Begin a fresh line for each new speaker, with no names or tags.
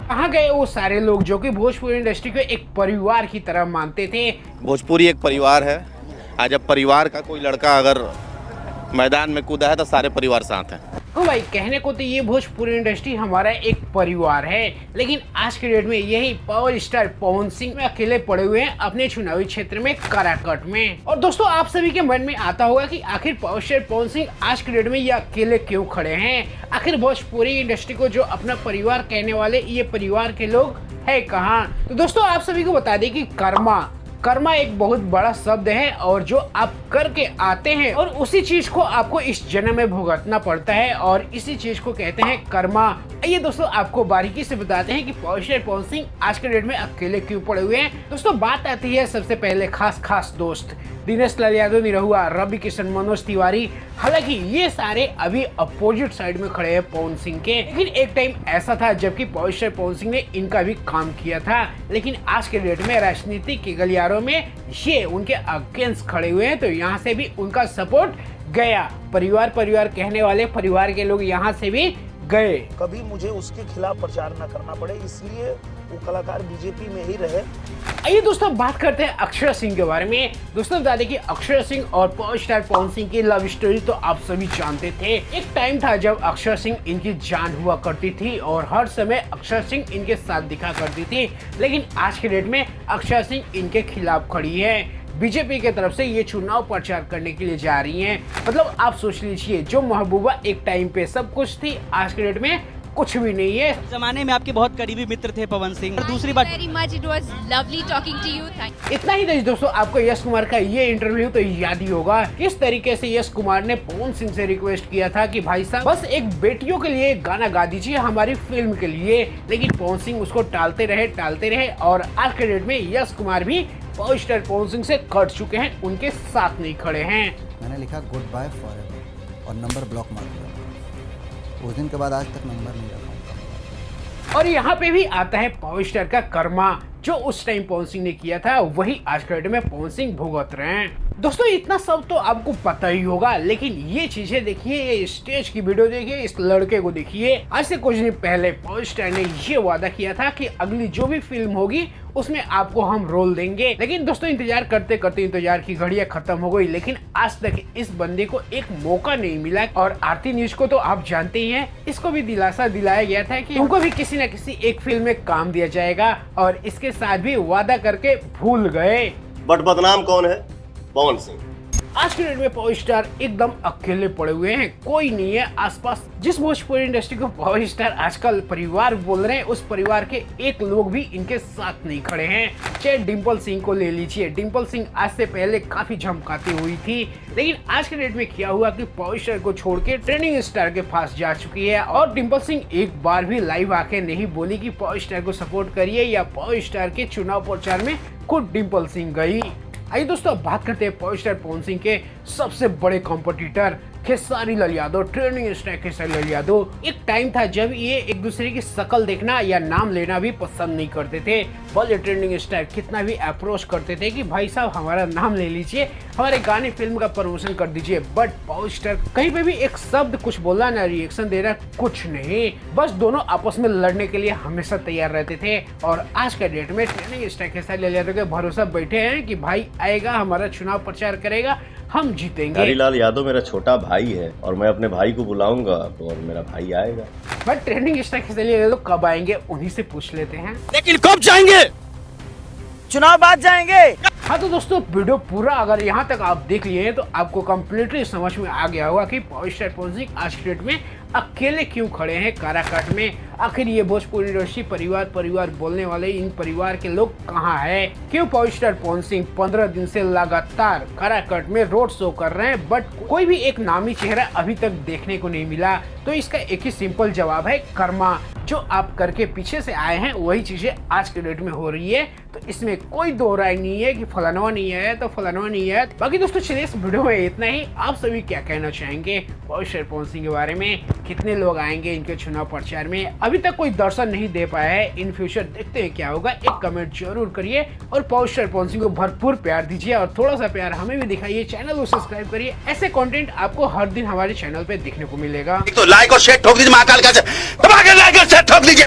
कहाँ गए वो सारे लोग जो कि भोजपुरी इंडस्ट्री को एक परिवार की तरह मानते थे।
भोजपुरी एक परिवार है। आज जब परिवार का कोई लड़का अगर मैदान में कूदा है तो सारे परिवार साथ हैं।
तो भाई कहने को तो ये भोजपुरी इंडस्ट्री हमारा एक परिवार है, लेकिन आज के डेट में यही पावर स्टार पवन सिंह में अकेले पड़े हुए हैं अपने चुनावी क्षेत्र में काराकाट में। और दोस्तों आप सभी के मन में आता होगा कि आखिर पावर स्टार पवन सिंह आज के डेट में ये अकेले क्यों खड़े हैं। आखिर भोजपुरी इंडस्ट्री को जो अपना परिवार कहने वाले ये परिवार के लोग है कहाँ। तो दोस्तों आप सभी को बता दें कि कर्मा एक बहुत बड़ा शब्द है और जो आप करके आते हैं और उसी चीज को आपको इस जन्म में भुगतना पड़ता है और इसी चीज को कहते हैं कर्मा। आइए दोस्तों आपको बारीकी से बताते हैं कि पावर स्टार पवन सिंह आज के डेट में अकेले क्यों पड़े हुए हैं। दोस्तों बात आती है सबसे पहले खास दोस्त दिनेश लाल यादव, निरहुआ, रवि किशन, मनोज तिवारी। हालांकि ये सारे अभी अपोजिट साइड में खड़े हैं पवन सिंह के, लेकिन एक टाइम ऐसा था जबकि पावर स्टार पवन सिंह ने इनका भी काम किया था। लेकिन आज के डेट में राजनीति के गलियारों में ये उनके अगेंस्ट खड़े हुए हैं, तो यहाँ से भी उनका सपोर्ट गया। परिवार कहने वाले परिवार के लोग यहाँ से भी गए।
कभी मुझे उसके खिलाफ प्रचार न करना पड़े, इसलिए वो कलाकार बीजेपी में ही रहे।
आइए दोस्तों बात करते हैं अक्षरा सिंह के बारे में। दोस्तों बता दें कि अक्षरा सिंह और पावर स्टार पवन सिंह की लव स्टोरी तो आप सभी जानते थे। एक टाइम था जब अक्षरा सिंह इनकी जान हुआ करती थी और हर समय अक्षरा सिंह इनके साथ दिखा करती थी, लेकिन आज के डेट में अक्षरा सिंह इनके खिलाफ खड़ी है। बीजेपी के तरफ से ये चुनाव प्रचार करने के लिए जा रही हैं। मतलब आप सोच लीजिए जो महबूबा एक टाइम पे सब कुछ थी, आज के डेट में कुछ भी नहीं है।
जमाने में आपके बहुत करीबी मित्र थे पवन सिंह। दूसरी बात
इतना ही नहीं दोस्तों, आपको यश कुमार का ये इंटरव्यू तो याद ही होगा। किस तरीके से यश कुमार ने पवन सिंह से रिक्वेस्ट किया था कि भाई साहब बस एक बेटियों के लिए गाना गा दीजिए हमारी फिल्म के लिए, लेकिन पवन सिंह उसको टालते रहे और आज के डेट में यश कुमार भी पावर स्टार पवन सिंह से कट चुके हैं, उनके साथ नहीं खड़े हैं।
मैंने लिखा गुड बाय फॉरएवर और नंबर ब्लॉक मार दिया। उस दिन के बाद आज तक नंबर नहीं रखा।
और यहाँ पे भी आता है पावर स्टार का कर्मा, जो उस टाइम पवन सिंह ने किया था वही आज के डेट में पवन सिंह भुगत रहे हैं। दोस्तों इतना सब तो आपको पता ही होगा, लेकिन ये चीजें देखिए, ये स्टेज की वीडियो देखिए, इस लड़के को देखिए। आज से कुछ दिन पहले पावर स्टार ने ये वादा किया था कि अगली जो भी फिल्म होगी उसमें आपको हम रोल देंगे, लेकिन दोस्तों इंतजार करते करते इंतजार की घड़ियां खत्म हो गई, लेकिन आज तक इस बंदे को एक मौका नहीं मिला। और आरती न्यूज को तो आप जानते ही हैं, इसको भी दिलासा दिलाया गया था कि उनको भी किसी न किसी एक फिल्म में काम दिया जाएगा और इसके साथ भी वादा करके भूल गए।
बट बदनाम कौन है? पवन सिंह।
आज के डेट में पावर स्टार एकदम अकेले पड़े हुए हैं, कोई नहीं है आसपास। जिस भोजपुरी इंडस्ट्री को पावर स्टार आजकल परिवार बोल रहे हैं, उस परिवार के एक लोग भी इनके साथ नहीं खड़े हैं। चाहे डिम्पल सिंह को ले लीजिए, डिम्पल सिंह आज से पहले काफी झमकाती हुई थी, लेकिन आज के डेट में क्या हुआ कि पावर स्टार को छोड़ के ट्रेंडिंग स्टार के पास जा चुकी है। और डिम्पल सिंह एक बार भी लाइव आके नहीं बोली कि पावर स्टार को सपोर्ट करिए, या पावर स्टार के चुनाव प्रचार में खुद डिम्पल सिंह गई। आइए दोस्तों अब बात करते हैं पावर स्टार पवन सिंह के सबसे बड़े competitor Khesari Lal Yadav, trending star Khesari Lal Yadav. एक टाइम था जब ये एक दूसरे की शक्ल देखना या नाम लेना भी पसंद नहीं करते थे। भले ट्रेंडिंग स्टार कितना भी अप्रोच करते थे कि भाई साहब हमारा नाम ले लीजिए, हमारे गाने फिल्म का प्रमोशन कर दीजिए, बट पावर स्टार कहीं पे भी एक शब्द कुछ बोला ना रिएक्शन दे रहा, कुछ नहीं। बस दोनों आपस में लड़ने के लिए हमेशा तैयार रहते थे। और आज के डेट में ट्रेंडिंग स्टार खेसारी लाल यादव के भरोसा बैठे हैं कि भाई आएगा, हमारा चुनाव प्रचार करेगा, हम जीतेंगे।
खेसारी लाल यादव मेरा छोटा भाई है और मैं अपने भाई को बुलाऊंगा तो और मेरा भाई आएगा।
But trending star Khesari Lal Yadav कब आएंगे उन्हीं से पूछ लेते हैं।
लेकिन कब जाएंगे?
चुनाव बाद जाएंगे।
हाँ तो दोस्तों वीडियो पूरा अगर यहाँ तक आप देख लिए हैं तो आपको कम्प्लीटली समझ में आ गया होगा कि पावर स्टार पवन सिंह आज के डेट में अकेले क्यों खड़े हैं काराकाट में। आखिर ये भोजपुरी इंडस्ट्री परिवार बोलने वाले इन परिवार के लोग कहाँ हैं? क्यों पावर स्टार पवन सिंह 15 दिन से लगातार काराकाट में रोड शो कर रहे हैं, बट कोई भी एक नामी चेहरा अभी तक देखने को नहीं मिला? तो इसका एक ही सिंपल जवाब है, कर्मा। जो आप करके पीछे से आए हैं वही चीजें आज के डेट में हो रही है, तो इसमें कोई दो राय नहीं है कि फलानवा नहीं आया तो फलानवा नहीं आया। बाकी दोस्तों चलिए इस वीडियो में इतना ही। आप सभी क्या कहना चाहेंगे पावर स्टार पवन सिंह के बारे में? कितने लोग आएंगे इनके चुनाव प्रचार में? अभी तक कोई दर्शन नहीं दे पाया है, इन फ्यूचर देखते हैं क्या होगा। एक कमेंट जरूर करिए और पावर स्टार पवन सिंह को भरपूर प्यार दीजिए और थोड़ा सा प्यार हमें भी दिखाइए। चैनल को सब्सक्राइब करिए, ऐसे कंटेंट आपको हर दिन हमारे चैनल पे देखने को मिलेगा।
तो लाइक और शेयर ठोक दीजिए, महाकाल का लाइक और शेयर ठोक दीजिए।